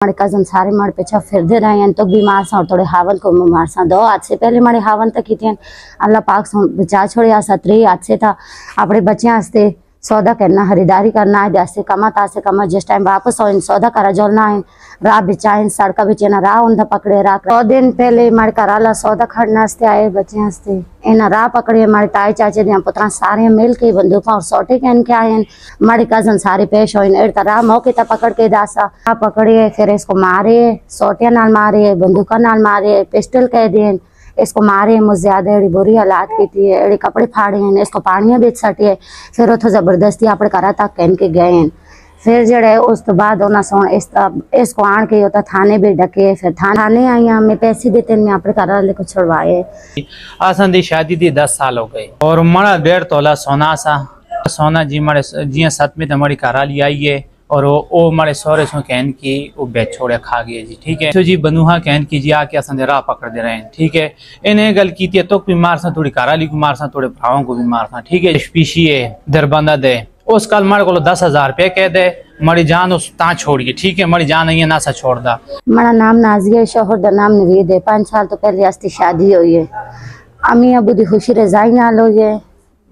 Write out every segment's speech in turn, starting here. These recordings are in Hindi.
हमारे कजन सारे मारे पीछा फिरते रहे हैं तो बीमार सा और थोड़े हावन को बीमार सा 2 आज से पहले मारे हावन तक की थी अल्लाह पाक से बचा छोड़िया 3 आज से था अपने बच्चे हंसते सौदा करना खरीदारी करना है जैसे कमा तासे कमा जिस टाइम वापस हो सौदा करा जोलना है राह बिछाए सड़का बिछे राह उन्हें पकड़े राह 2 दिन पहले हमारे कराला सौदा खड़ना हंसते आए बच्चे हंसते इन राह पकड़े हमारे ताए चाचे दिया पुत्रा सारे मिल के बंदूक और सोटे के इनके आए हमारे कजन सारे पेश हो राह मौके तक पकड़ के दासा राह पकड़े फिर इसको मारे सोटिया नाल मारे बंदूका नाल मारे पिस्टल कह दें इसको मारे मुझे ज्यादा एड़ी बुरी हालात की थी एड़ी कपड़े फाड़े हैं इसको पानिया बेच सटे फिर उतो जबरदस्ती अपने घर तक कहन के गए हैं फिर जड़े उस तो बाद इसको आन के होता थाने भी डके फिर थाने आई हमें पैसे देते मैं अपने घर वाले को छुड़वाए। आसन दी शादी दी 10 साल हो गए और मड़ा 1.5 तोला सोना सा सोना जी मड़े जी 7 में हमारी घर वाली आई है और वो हमारे सौरे सो कहन की वो बेच छोड़े खा गए जी ठीक है। तो जी बनुहा कहन की जी आके असन राह पकड़ दे रहे हैं ठीक है। इन्हें गल की थी तो बीमार सा थोड़ी काराली को मार सा थोड़े भराओं को भी मार सा ठीक है। पीछी है दरबंदा दे उस कल मारे को 10,000 रुपये कह दे मरी जान उस ता छोड़िए ठीक है मरी जान ये ना सा छोड़ दा। मेरा नाम नाजिया शोहर का नाम नवीद है 5 साल तो पहले आस्ती शादी हुई है अम्मी अबू की खुशी रजाई नाल हुई है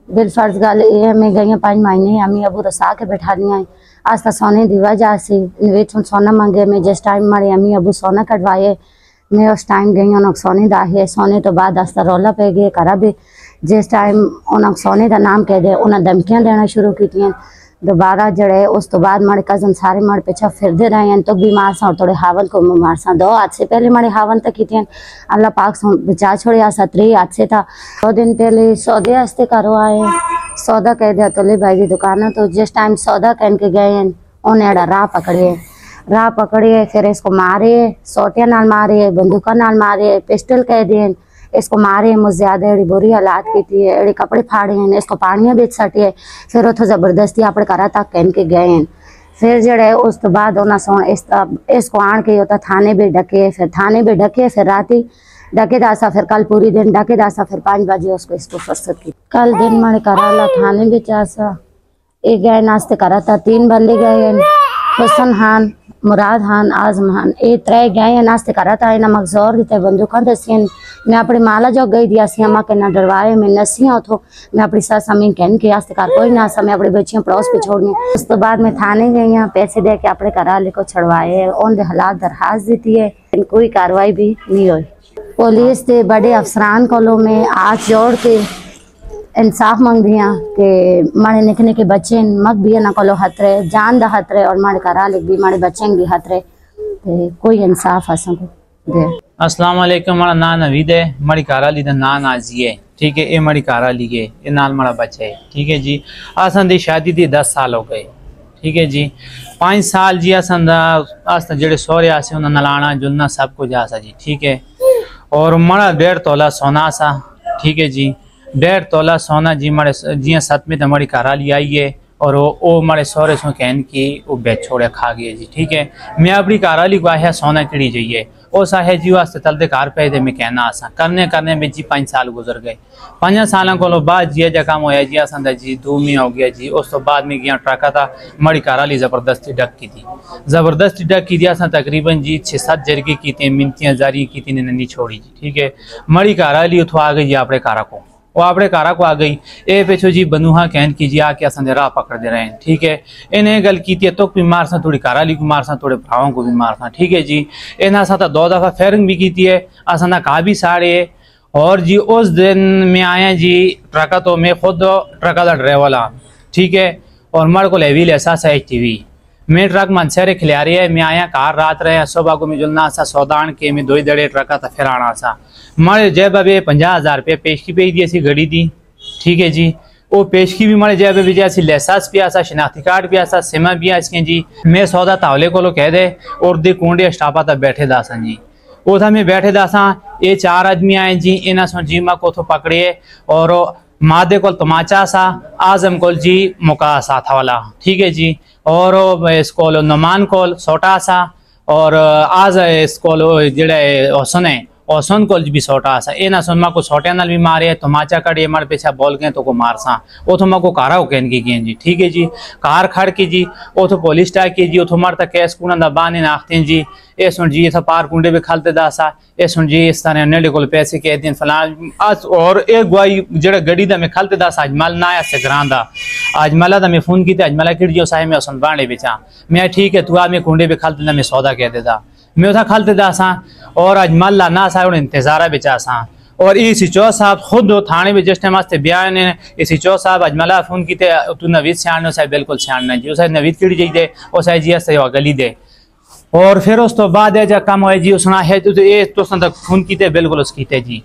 बिल फर्ज गल ये मैं गई 5 महीने अम्मी अबू रसा के बैठा दिया आज तक सोने की वजह से नवेद सोना मांगे मैं जिस टाइम मारे अम्मी अबू सोना कटवाए मैं उस टाइम गई उन्होंने सोने का है सोने तो बाद आस्ता रौला पै गए घर भी जिस टाइम उन्होंने सोने का नाम कह दे उन्हें धमकियां देना शुरू की दोबारा जड़े उस तो बाद मारे कजन सारे मारे पीछा फिरते रहे हैं तो बीमार सा और थोड़े हावन को बीमार सा 2 आज से पहले मारे हावन तक की थी अल्लाह पाक से बचा छोड़िया 3 आज से था 2 दिन पहले सौदे हंसते करो आए सौदा कह दिया तो ले भाई की दुकान है तो जिस टाइम सौदा कहन के गए उन्हें राह पकड़े फिर इसको मारे सोटिया नाल मारे बंदूका नाल मारे पिस्टल कह दें इसको मारे मुझे ज्यादा एड़ी बुरी हालात की थी एड़ी कपड़े फाड़े हैं इसको पानिया बेच सटे फिर उतो जबरदस्ती अपने घर तक कहन के गए हैं फिर जड़े उस तो बाद इसको आन के होता थाने भी डके फिर राती डके दासा फिर कल पूरी दिन डके दासा फिर 5 बजे इसको फुर्सत की कल दिन मारे कराला थाने भी चासा एक गए नाश्ते करा था 3 बंदे गए हुसन खान मुराद खान आजम खान ये 3 गए नाश्ते करा था इन्हें मगजोर दिते बंदूक दसियन मैं अपनी माला जो गई दिया सी अम्मा के ना डरवाए मैं नसियाँ उतो मैं अपनी सास अम्मी कहन के आस्ते कार कोई ना मैं अपनी बच्चियाँ पड़ोस पे छोड़नी उस तो बाद मैं थाने गई यहाँ पैसे दे के अपने घर वाले को छड़वाए उनके हालात दरखास्त दी है कोई कार्रवाई भी नहीं हुई। पुलिस के बड़े अफसरान को में हाथ जोड़ के इंसाफ मंग दिया कि मारे निके निके बच्चे मग भी ना को खतरे जान दा खतरे और मारे करा ले भी मारे बच्चे भी खतरे कोई इंसाफ असा को दे। अस्सलाम वालेकुम मेरा नाम नवीद है मड़ी काराली दा नाम नाजी है ठीक है। ये मड़ी काराली है ये नाल मारा बच्चा है ठीक है जी। आसन दी शादी दी 10 साल हो गए ठीक है जी। 5 साल जी आसन दा आस्ता जेड़े सोरे आसे उन्हें नलाना जुलना सब कुछ आसा जी ठीक है। और मड़ा 1.5 तोला सोना सा ठीक है जी 1.5 तोला सोना जी मरे जी 7 में हमारी घर वाली आई है और वो हमारे सौरे सो कहन की वो बेच छोड़े खा गए जी ठीक है। मैं अपनी घर वाली को आया सोना किड़ी जाइए उस आहे जी वास्ते तलते कार पे दे मैं कहना आसा करने में जी 5 साल गुजर गए 5 साल को बाद जी जगह होया जी असा जी 2 महीने हो गया जी। उस तो बाद में गया ट्रका था मड़ी घर वाली जबरदस्ती डक की थी असा तकरीबन जी 6-7 जरगे की थी मिनतियाँ जारी की थी नहीं छोड़ी जी ठीक है। मड़ी घर वाली उतो आ गई जी अपने कारा को वो अपने कारा को आ गई ए पेछो जी बनुहा कहन की जी आके असन राह पकड़ दे रहे हैं ठीक है। इन्हें गल की थी तो बीमार सा थोड़ी काराली को मार सा थोड़े भराओं को भी मार सा ठीक है जी। इन्हें साथ 2 दफा फेरिंग भी की थी है असा का भी सारे और जी उस दिन में आया जी ट्रका तो मैं खुद ट्रका का ड्राइवर हाँ ठीक है। और मर को लेवी एहसास है TV मैं ट्रक मनसेरे खिला रही है मैं आया कार रात रहे सुबह को मैं जुलना सा सौदान के मैं 2 दड़े ट्रका था फिर आना सा मारे जेब अभी 50,000 रुपये पेशकी पे दी ऐसी घड़ी दी ठीक है जी। वो पेशकी भी मारे जेब अभी जैसी लहसास भी आसा शिनाख्ती कार्ड भी आसा सिमा भी आसके जी मैं सौदा तावले को कह दे और दे कुंडे स्टापा था बैठे दासा जी वो था मैं बैठे दासा ये 4 आदमी आए जी इन्हें सो जी माँ को तो पकड़े और मादे को तमाचा सा आजम को जी मुका सा था वाला ठीक है जी। और इसको नुमान को सोटा सा और आज इसको जड़े हसन है ओसन को भी सोटा सा ए ना सुन मा को सोटे नाल भी मारे तो माचा कड़े मार पीछा बोल गए तो को मारसा ओ तो मा को कारा कहन की गें जी। ठीक है जी, कार खड़ की जी ओ तो पुलिस टा की जी ओ तो मारता केस कुना दबाने नाखते जी। ए सुन जी था पार कुंडे भी खालते दासा ए सुन जी इस तरह नेड़े को पैसे के दिन फलान आज और एक गुआई जड़ा गड़ी दा में खालते दासा अजमल ना आया से ग्रांदा अजमला दा में फोन की अजमला किड़ जो साहे में सुन बाणे बेचा मैं ठीक है तू आ में कुंडे भी खालते ना मैं सौदा कह देता मैं उठा खालते दासा और अजमल ना सा इंतजारा बेचा सा और इसी चौ साहब खुद थाने में जिस टाइम वास्ते बयान ने इसी चौ साहब अजमला फोन की तू नवीद सियाण साहब बिल्कुल सियाण जी उस नवीद किड़ी जी दे और साहब जी से गली दे और फिर उस तो बाद है जब कम होए जी उसना है तो ये तो तक खून कीते बिल्कुल उस कीते जी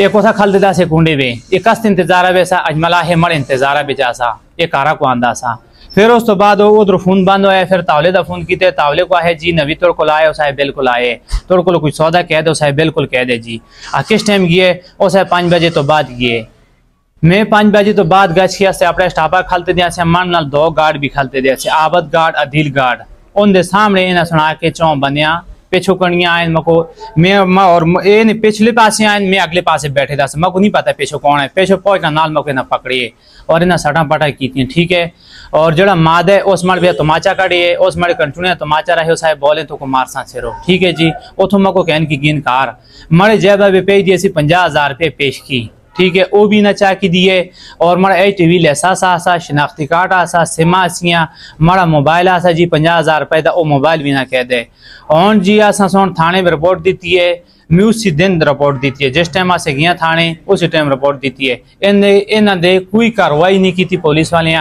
एक कोसा खल देदा से कुंडे वे एक कस्त इंतजारा वैसा अजमला है मर इंतजारा भी जासा एक कारा को आंदा सा फिर उस तो बाद उधर फोन बंद होया फिर तावले दा फोन कीते तावले को है जी नवी तोड़ को लाए उस बिल्कुल आए तोड़ को कुछ सौदा कह दे उस बिल्कुल कह दे जी आ किस टाइम गए उस 5 बजे तो बाद गए मैं 5 बजे तो बाद गच किया से अपने स्टाफा खालते दिया से मन नाल 2 गार्ड भी खालते दिया से आबद गार्ड अदिल गार्ड उनके सामने इन्हें सुना के चौ बनिया पिछू कणिया आए मको मैं और ये पिछले पासे आए मैं अगले पासे बैठे था मको नहीं पता पिछू कौन है पिछू पहुंच का नाल मको ना पकड़िए और इन्हें सटा पटा की ठीक है और जड़ा माद है उस मर भी तमाचा काढ़िए उस मर कंटिन्यू तमाचा रहे साहब बोले तो को मारसा सिरो ठीक है जी उतो मको कहन की गिन कार मरे जैब भी पेज दिए 50,000 रुपये पेश की ठीक है वो भी ना चाह की दिए और मरा ATV लेसा सा शिनाख्ती कार्ड आसा सिमा सिया मरा मोबाइल आसा जी 50,000 रुपये का वो मोबाइल भी ना कह दे और जी आसा सोन थाने में रिपोर्ट दी है मैं उसी दिन रिपोर्ट दी है जिस टाइम से गया थाने उसी टाइम रिपोर्ट दी है इन्हें दे कोई कार्रवाई नहीं की पुलिस वाले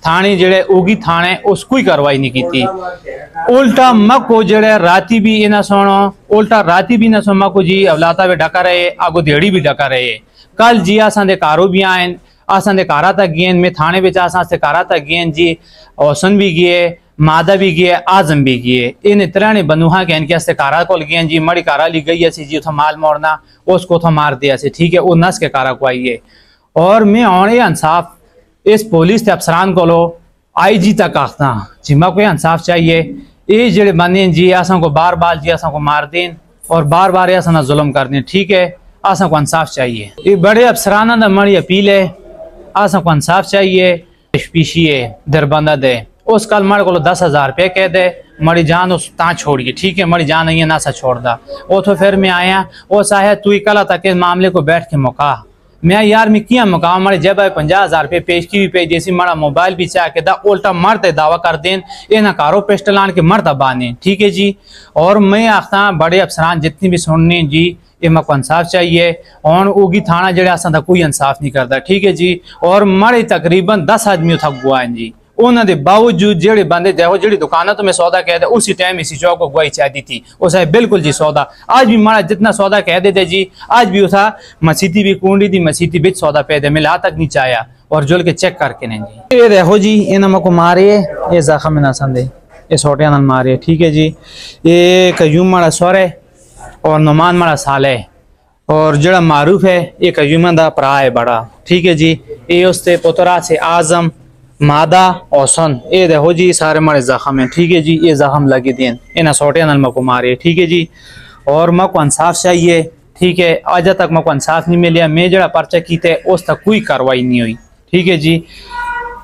थाने जड़े उगी थाने उस कोई कार्रवाई नहीं की उल्टा मको जड़े राती भी इन्हें सुनो उल्टा राती भी ना सो मको जी अवलाता भी डका रहे आगो देड़ी भी डका रहे कल जी असां कारो भी आए असां कारा तक गए मैं थाने में असां कारा तक गए जी ओसन भी गए मादा भी गए आजम भी गए इन तरह बंदूहा के इनके कारा को गए जी मड़ी कारा ली गई ऐसी जी उथा माल मोड़ना उसको तो मार दिया से ठीक है वो नस के कारा को आइए और मैं आने इंसाफ इस पुलिस के अफसरान को लो IG तक आखता जी मैं को इंसाफ चाहिए ये जड़े बंदे जी असा को बार बार जी असा को मार दें और बार बार ऐसा जुल्म कर दें ठीक है आसा को इंसाफ चाहिए ये बड़े अफसराना दा मड़ी अपील है आसा को इंसाफ चाहिए पीछिए दरबंदा दे उस कल मर को 10,000 रुपये कह दे मरी जान उस ता छोड़िए ठीक है मरी जान नहीं है ना सा छोड़ दा वो तो फिर मैं आया वो चाहे तू ही कला तक इस मामले को बैठ के मौका मैं यार मैं किया मौका हमारे जब 50,000 रुपये पेश की भी पेज जैसी मरा मोबाइल भी चाह के दा उल्टा मरते दावा कर दें ये ना कारो पिस्टल आन के मरता बाने ठीक है जी और मैं आखता बड़े अफसरान जितनी भी सुनने जी ये मको इंसाफ चाहिए और उगी थाना जड़े असा कोई इंसाफ नहीं करता ठीक है जी और मरे तकरीबन 10 आदमी थक गुआ जी उन्होंने बावजूद जेड़े बंदे देखो जेड़ी दुकान तो मैं सौदा कह दे उसी टाइम इसी चौक को गुआई चाहती थी वो साहब बिल्कुल जी सौदा आज भी मारा जितना सौदा कह देते जी आज भी उसा मसीती भी कुंडी थी मसीती बिच सौदा पे दे मिला तक नहीं चाया और जुल के चेक करके नहीं जी ये देखो जी इन मको मारे ये जख्म ना संदे ये सोटिया नाल मारे ठीक है जी ये कयूम मारा सोरे और नुमान मारा साले और जड़ा मारूफ है ये कयूमा दा भरा है बड़ा ठीक है जी ये उससे पुतरा से आजम मादा ओसन ये देखो जी सारे हमारे जख्म है ठीक है जी ये जख्म लगे दिन इन्हें सोटे नल मको मारे ठीक है जी और मको इंसाफ चाहिए ठीक है आज तक मको इंसाफ नहीं मिले मैं जड़ा पर्चा कीते उस तक कोई कार्रवाई नहीं हुई ठीक है जी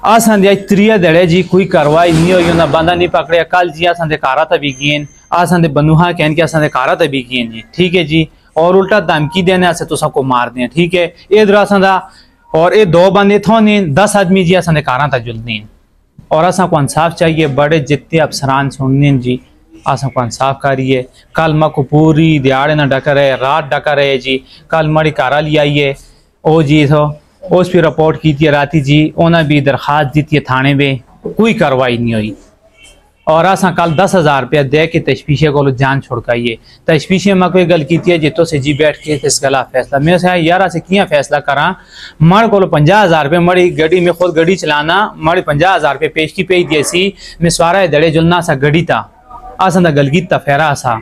आसान दिया 3 दड़े जी कोई कार्रवाई नहीं हुई ना बंदा नहीं पकड़े कल जी आसान कारा तभी गेन आसान बंदूहा कहन के आसान कारा तभी गेन जी ठीक है जी और उल्टा धमकी देने से तो सबको मार दें ठीक है ये दरासा और ये 2 बंदे थो 10 आदमी जी असा कारा था जुलदीन और असा को इंसाफ चाहिए बड़े जितने अफसरान सुनने जी असा को इंसाफ करिए कल मको पूरी दिहाड़े ना डका रहे रात डका रहे जी कल मड़ी कारा ले आइए ओ जी तो उस पर रिपोर्ट की थी राती जी उन्हें भी दरखास्त दी थी थाने में कोई कार्रवाई नहीं हुई और असा कल 10,000 रुपया दे के तशपीशे को जान छुड़काइए तशपीशे में कोई गल की जितो से जी बैठ के इस गला फैसला मैं से यार से किया फैसला करा मर को 50,000 रुपये मड़ी गड्डी में खुद गड्डी चलाना मड़ी 50,000 रुपये पेश की पेज जैसी मैं सारा दड़े जुलना सा गड्डी था आसा गलगीत था फेरा सा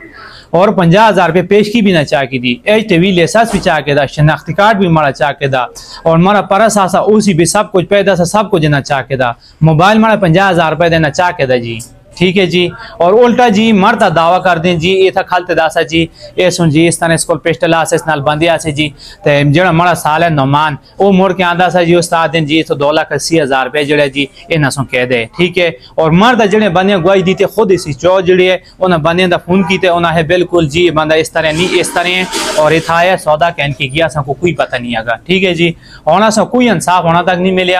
और 50,000 रुपये पेश की भी ना चाह की दी ATV लेसास भी चाह के दा शनाख्ती कार्ड भी मरा चाह के दा और मरा परस आसा उसी भी सब कुछ पैदा सा सब कुछ देना चाह के दा मोबाइल मरा 50,000 रुपये देना चाह के दा जी ठीक है जी। और उल्टा जी मर्द दावा कर दें जी ये था खलते दासा जी ये सुन जी इस तरह स्कूल पिस्टल आसे इस नाल बंदे आसे जी ते जड़ा मड़ा साल है नौमान वो मुड़ के आंदा सा जी उस्ताद दिन जी तो 2,80,000 रुपए जड़े जी इन्हें सो कह दे, ठीक है। और मर्द जड़े बंदे गवाही दी थे खुद इसी चौ जड़ी है उन्हें बंदे दा फोन की उन्हें है बिल्कुल जी बंदा इस तरह नहीं इस तरह और इथा है सौदा कहन की गया को कोई पता नहीं आगा, ठीक है जी। होना सा कोई इंसाफ होना तक नहीं मिले।